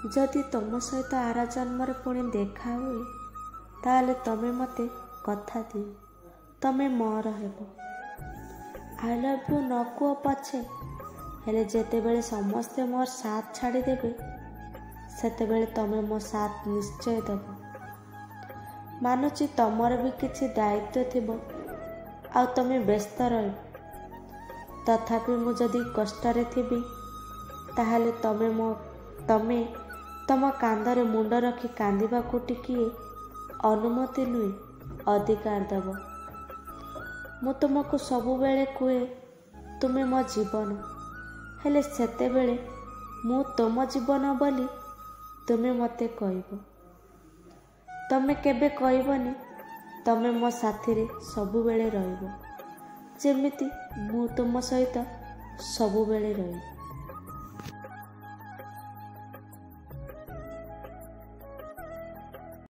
जदि तुम सहित आर जन्म पुणी देखा हुए ताले तमे मते कथा दियो तमे मोर हेबो। आई लव यू न कुह पछे हेले जेतेबेले समस्ते मोर साथ छाड़ी देबे सेतेबेले तमे मो साथ निश्चय देबो। मानुची तमर भी किछि दायित्व थिबो आ तमे व्यस्त रहिबो तथापि मु जदि कष्टरे थिबी ताहाले तमे तम कांदरे मुंड रखी कांदिबाकू टिकिए अनुमति नुहे अधिकार देव। मु तुमको सबुबेले कुहे तुमे मो जीवन हेले सेतेबेले मु तुम जीवन बोली तुमे मते कहबो। तमे केबे कहबनी तमे मो साथी रे सबुबेले रहिबो जेमिति मु तुम सहित सबुबेले रहिबो।